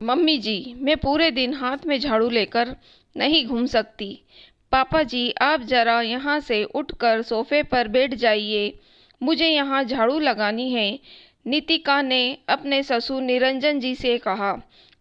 Mummy जी, मैं पूरे दिन हाथ में झाड़ू लेकर नहीं घूम सकती। पापा जी, आप जरा यहाँ से उठकर सोफे पर बैठ जाइए, मुझे यहाँ झाड़ू लगानी है। नितिका ने अपने ससुर निरंजन जी से कहा।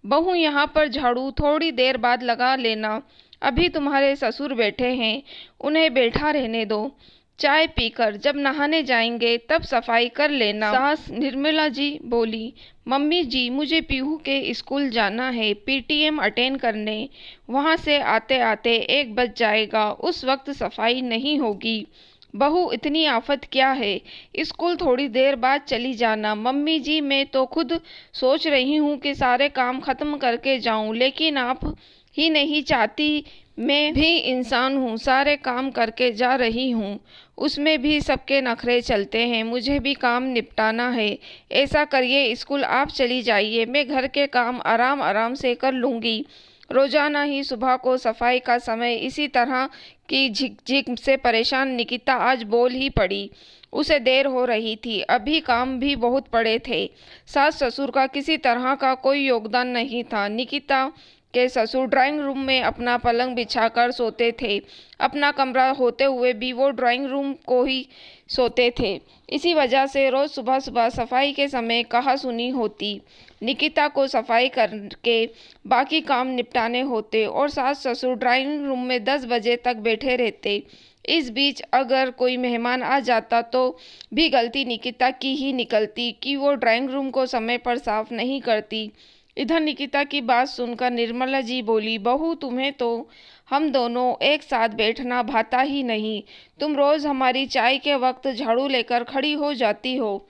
बहू, यहाँ पर झाड़ू थोड़ी देर बाद लगा लेना, अभी तुम्हारे ससुर बैठे हैं, उन्हें बैठा रहने दो। चाय पीकर जब नहाने जाएंगे तब सफाई कर लेना। सास निर्मला जी बोली, मम्मी जी, मुझे पीहू के स्कूल जाना है, पीटीएम अटेंड करने। वहाँ से आते आते 1 बज जाएगा, उस वक्त सफाई नहीं होगी। बहू, इतनी आफत क्या है, स्कूल थोड़ी देर बाद चली जाना। मम्मी जी, मैं तो खुद सोच रही हूँ कि सारे काम खत्म करके जाऊँ, लेकिन आप ही नहीं चाहती। मैं भी इंसान हूँ, सारे काम करके जा रही हूँ, उसमें भी सबके नखरे चलते हैं, मुझे भी काम निपटाना है। ऐसा करिए, स्कूल आप चली जाइए, मैं घर के काम आराम आराम से कर लूँगी। रोजाना ही सुबह को सफाई का समय इसी तरह की झिकझिक से परेशान निकिता आज बोल ही पड़ी। उसे देर हो रही थी, अभी काम भी बहुत पड़े थे। सास ससुर का किसी तरह का कोई योगदान नहीं था। निकिता के ससुर ड्राइंग रूम में अपना पलंग बिछाकर सोते थे, अपना कमरा होते हुए भी वो ड्राइंग रूम को ही सोते थे। इसी वजह से रोज सुबह सुबह सफाई के समय कहासुनी होती। निकिता को सफाई करके बाकी काम निपटाने होते और सास ससुर ड्राइंग रूम में 10 बजे तक बैठे रहते। इस बीच अगर कोई मेहमान आ जाता तो भी गलती निकिता की ही निकलती कि वो ड्राइंग रूम को समय पर साफ नहीं करती। इधर निकिता की बात सुनकर निर्मला जी बोली, बहू, तुम्हें तो हम दोनों एक साथ बैठना भाता ही नहीं, तुम रोज हमारी चाय के वक्त झाड़ू लेकर खड़ी हो जाती हो।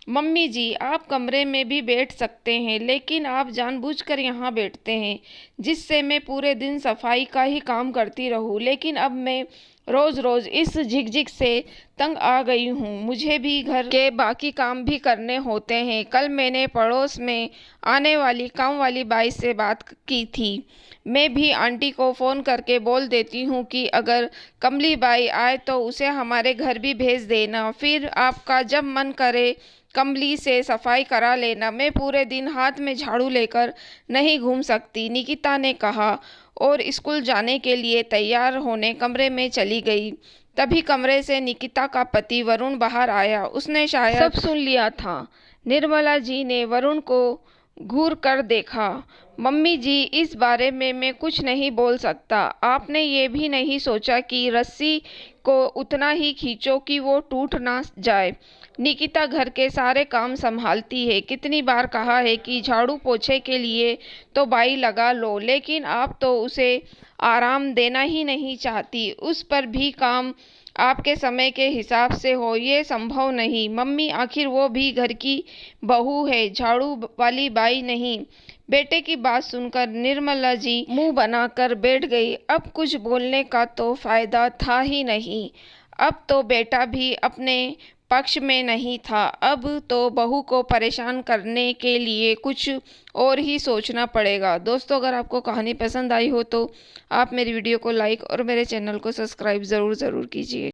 मम्मी जी, आप कमरे में भी बैठ सकते हैं, लेकिन आप जानबूझकर यहाँ बैठते हैं, जिससे मैं पूरे दिन सफाई का ही काम करती रहूँ। लेकिन अब मैं रोज रोज इस झिकझिक से तंग आ गई हूँ, मुझे भी घर के बाकी काम भी करने होते हैं। कल मैंने पड़ोस में आने वाली काम वाली बाई से बात की थी। मैं भी आंटी को फ़ोन करके बोल देती हूँ कि अगर कमली बाई आए तो उसे हमारे घर भी भेज देना, फिर आपका जब मन करे कमली से सफाई करा लेना, मैं पूरे दिन हाथ में झाड़ू लेकर नहीं घूम सकती, निकिता ने कहा और स्कूल जाने के लिए तैयार होने कमरे में चली गई। तभी कमरे से निकिता का पति वरुण बाहर आया। उसने शायद सब सुन लिया था। निर्मला जी ने वरुण को घूर कर देखा। मम्मी जी, इस बारे में मैं कुछ नहीं बोल सकता। आपने ये भी नहीं सोचा कि रस्सी को उतना ही खींचो कि वो टूट ना जाए। निकिता घर के सारे काम संभालती है, कितनी बार कहा है कि झाड़ू पोछे के लिए तो बाई लगा लो, लेकिन आप तो उसे आराम देना ही नहीं चाहती। उस पर भी काम आपके समय के हिसाब से हो, ये संभव नहीं। मम्मी, आखिर वो भी घर की बहू है, झाड़ू वाली बाई नहीं। बेटे की बात सुनकर निर्मला जी मुंह बनाकर बैठ गई। अब कुछ बोलने का तो फायदा था ही नहीं। अब तो बेटा भी अपने पक्ष में नहीं था, अब तो बहू को परेशान करने के लिए कुछ और ही सोचना पड़ेगा। दोस्तों, अगर आपको कहानी पसंद आई हो तो आप मेरी वीडियो को लाइक और मेरे चैनल को सब्सक्राइब ज़रूर कीजिए।